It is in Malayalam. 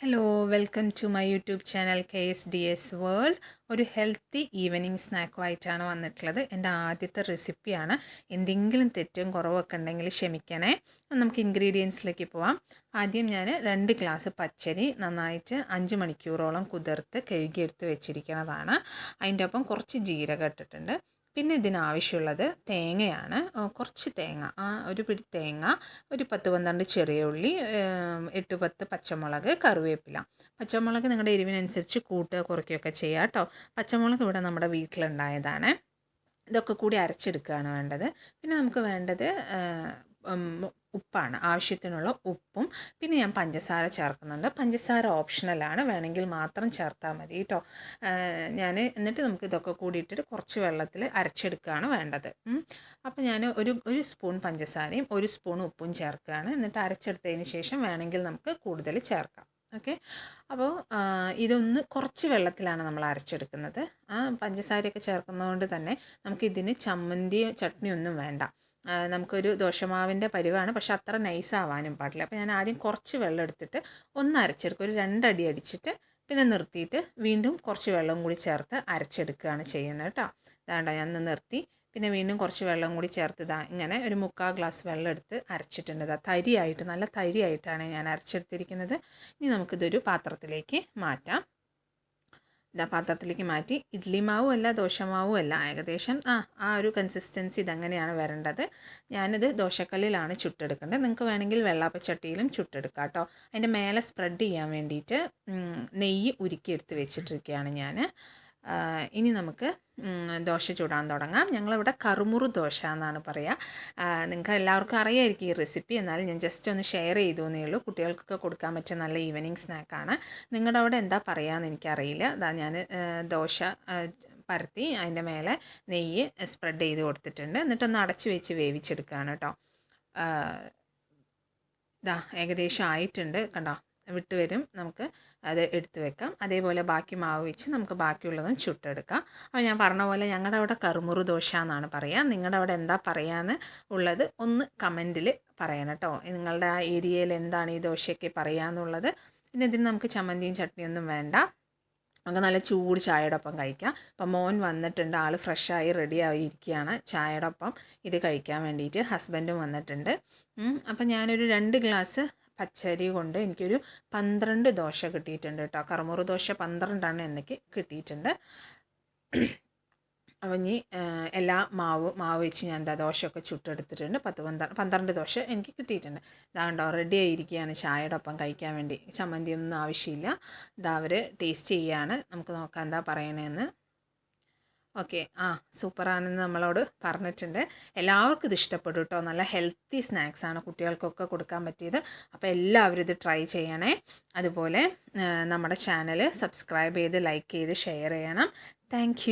Hello welcome to my YouTube channel KSDS world. ഒരു ഹെൽത്തി ഈവനിങ് സ്നാക്കുമായിട്ടാണ് വന്നിട്ടുള്ളത്. എൻ്റെ ആദ്യത്തെ റെസിപ്പിയാണ്. എന്തെങ്കിലും തെറ്റും കുറവൊക്കെ ഉണ്ടെങ്കിൽ ക്ഷമിക്കണേ. നമുക്ക് ഇൻഗ്രീഡിയൻസിലേക്ക് പോവാം. ആദ്യം ഞാൻ 2 ഗ്ലാസ് പച്ചരി നന്നായിട്ട് 5 മണിക്കൂറോളം കുതിർത്ത് കഴുകിയെടുത്ത് വെച്ചിരിക്കുന്നതാണ്. അതിൻ്റെ ഒപ്പം കുറച്ച് ജീരകം ഇട്ടിട്ടുണ്ട്. പിന്നെ ഇതിനാവശ്യമുള്ളത് തേങ്ങയാണ്. കുറച്ച് തേങ്ങ, ഒരു പിടി തേങ്ങ, ഒരു 10-12 ചെറിയ ഉള്ളി, 8-10 പച്ചമുളക്, കറിവേപ്പില. പച്ചമുളക് നിങ്ങളുടെ എരിവിനനുസരിച്ച് കൂട്ടുക കുറയ്ക്കുകയൊക്കെ ചെയ്യുക കേട്ടോ. പച്ചമുളക് ഇവിടെ നമ്മുടെ വീട്ടിലുണ്ടായതാണ്. ഇതൊക്കെ കൂടി അരച്ചെടുക്കുകയാണ് വേണ്ടത്. പിന്നെ നമുക്ക് വേണ്ടത് ഉപ്പാണ്. ആവശ്യത്തിനുള്ള ഉപ്പും പിന്നെ ഞാൻ പഞ്ചസാര ചേർക്കുന്നുണ്ട്. പഞ്ചസാര ഓപ്ഷണലാണ്, വേണമെങ്കിൽ മാത്രം ചേർത്താൽ മതി കേട്ടോ. എന്നിട്ട് നമുക്ക് ഇതൊക്കെ കൂടി ഇട്ടിട്ട് കുറച്ച് വെള്ളത്തിൽ അരച്ചെടുക്കുകയാണ് വേണ്ടത്. അപ്പോൾ ഞാൻ ഒരു സ്പൂൺ പഞ്ചസാരയും 1 സ്പൂൺ ഉപ്പും ചേർക്കുകയാണ്. എന്നിട്ട് അരച്ചെടുത്തതിന് ശേഷം വേണമെങ്കിൽ നമുക്ക് കൂടുതൽ ചേർക്കാം. ഓക്കെ. അപ്പോൾ ഇതൊന്ന് കുറച്ച് വെള്ളത്തിലാണ് നമ്മൾ അരച്ചെടുക്കുന്നത്. പഞ്ചസാരയൊക്കെ ചേർക്കുന്നതുകൊണ്ട് തന്നെ നമുക്കിതിന് ചമ്മന്തിയോ ചട്നിയോ ഒന്നും വേണ്ട. നമുക്കൊരു ദോശമാവിൻ്റെ പരിവാണ്, പക്ഷെ അത്ര നൈസാവാനും പാടില്ല. അപ്പോൾ ഞാൻ ആദ്യം കുറച്ച് വെള്ളം എടുത്തിട്ട് ഒന്ന് അരച്ചെടുക്കും. ഒരു 2 അടി അടിച്ചിട്ട് പിന്നെ നിർത്തിയിട്ട് വീണ്ടും കുറച്ച് വെള്ളം കൂടി ചേർത്ത് അരച്ചെടുക്കുകയാണ് ചെയ്യുന്നത് കേട്ടോ. ഇതാണ്ടോ ഞാൻ നിർത്തി, പിന്നെ വീണ്ടും കുറച്ച് വെള്ളം കൂടി ചേർത്ത് ഇങ്ങനെ ഒരു 3/4 ഗ്ലാസ് വെള്ളം എടുത്ത് അരച്ചിട്ടുണ്ട്. തരിയായിട്ട്, നല്ല തരിയായിട്ടാണ് ഞാൻ അരച്ചെടുത്തിരിക്കുന്നത്. ഇനി നമുക്കിതൊരു പാത്രത്തിലേക്ക് മാറ്റാം. പാത്രത്തിലേക്ക് മാറ്റി. ഇഡ്ഡലി മാവും അല്ല ദോശമാവും അല്ല, ഏകദേശം ആ ഒരു കൺസിസ്റ്റൻസി ഇതങ്ങനെയാണ് വരേണ്ടത്. ഞാനിത് ദോശക്കല്ലിലാണ് ചുട്ടെടുക്കേണ്ടത്. നിങ്ങൾക്ക് വേണമെങ്കിൽ വെള്ളാപ്പച്ചട്ടിയിലും ചുട്ടെടുക്കാം കേട്ടോ. അതിൻ്റെ മേലെ സ്പ്രെഡ് ചെയ്യാൻ വേണ്ടിയിട്ട് നെയ്യ് ഉരുക്കിയെടുത്ത് വെച്ചിട്ടിരിക്കുകയാണ് ഞാൻ. ഇനി നമുക്ക് ദോശ ചുടാൻ തുടങ്ങാം. ഞങ്ങളിവിടെ കറുമുറു ദോശ എന്നാണ് പറയുക. നിങ്ങൾക്ക് എല്ലാവർക്കും അറിയാമായിരിക്കും ഈ റെസിപ്പി, എന്നാലും ഞാൻ ജസ്റ്റ് ഒന്ന് ഷെയർ ചെയ്തു എന്നേ ഉള്ളൂ. കുട്ടികൾക്കൊക്കെ കൊടുക്കാൻ പറ്റിയ നല്ല ഈവനിങ് സ്നാക്കാണ്. നിങ്ങളുടെ അവിടെ എന്താ പറയുകയെന്ന് എനിക്കറിയില്ല. ഞാൻ ദോശ പരത്തി അതിൻ്റെ മേലെ നെയ്യ് സ്പ്രെഡ് ചെയ്ത് കൊടുത്തിട്ടുണ്ട്. എന്നിട്ടൊന്ന് അടച്ച് വെച്ച് വേവിച്ചെടുക്കുകയാണ് കേട്ടോ. ഏകദേശം ആയിട്ടുണ്ട്, കണ്ടോ, വിട്ട് വരും. നമുക്ക് അത് എടുത്ത് വെക്കാം. അതേപോലെ ബാക്കി മാവ് വെച്ച് നമുക്ക് ബാക്കിയുള്ളതും ചുട്ടെടുക്കാം. അപ്പോൾ ഞാൻ പറഞ്ഞ പോലെ ഞങ്ങളുടെ അവിടെ കറുമുറു ദോശ എന്നാണ് പറയുക. നിങ്ങളുടെ അവിടെ എന്താ പറയാന്ന് ഉള്ളത് ഒന്ന് കമൻറ്റിൽ പറയണം കേട്ടോ. നിങ്ങളുടെ ആ ഏരിയയിൽ എന്താണ് ഈ ദോശയൊക്കെ പറയാന്നുള്ളത്. പിന്നെ ഇതിന് നമുക്ക് ചമ്മന്തിയും ചട്നിയൊന്നും വേണ്ട. നമുക്ക് നല്ല ചൂട് ചായയുടെ ഒപ്പം കഴിക്കാം. അപ്പം മോൻ വന്നിട്ടുണ്ട്, ആൾ ഫ്രഷായി റെഡിയായി ഇരിക്കുകയാണ് ചായയുടെ ഒപ്പം ഇത് കഴിക്കാൻ വേണ്ടിയിട്ട്. ഹസ്ബൻഡും വന്നിട്ടുണ്ട്. അപ്പം ഞാനൊരു 2 ഗ്ലാസ് പച്ചരി കൊണ്ട് എനിക്കൊരു 12 ദോശ കിട്ടിയിട്ടുണ്ട് കേട്ടോ. കറുമുറു ദോശ 12 എനിക്ക് കിട്ടിയിട്ടുണ്ട്. അപ്പം ഇനി എല്ലാ മാവ് വെച്ച് ഞാൻ ദോശയൊക്കെ ചുട്ടെടുത്തിട്ടുണ്ട്. 12 ദോശ എനിക്ക് കിട്ടിയിട്ടുണ്ട്. ഇതാണ്ടോ റെഡി ആയിരിക്കുകയാണ് ചായയുടെ ഒപ്പം കഴിക്കാൻ വേണ്ടി. ചമ്മന്തിയൊന്നും ആവശ്യമില്ല. അവർ ടേസ്റ്റ് ചെയ്യുകയാണ്. നമുക്ക് നോക്കാം എന്താ പറയണതെന്ന്. ഓക്കെ, സൂപ്പറാണെന്ന് നമ്മളോട് പറഞ്ഞിട്ടുണ്ട്. എല്ലാവർക്കും ഇത് ഇഷ്ടപ്പെടും കേട്ടോ. നല്ല ഹെൽത്തി സ്നാക്സാണ്, കുട്ടികൾക്കൊക്കെ കൊടുക്കാൻ പറ്റിയത്. അപ്പോൾ എല്ലാവരും ഇത് ട്രൈ ചെയ്യണേ. അതുപോലെ നമ്മുടെ ചാനൽ സബ്സ്ക്രൈബ് ചെയ്ത് ലൈക്ക് ചെയ്ത് ഷെയർ ചെയ്യണം. താങ്ക്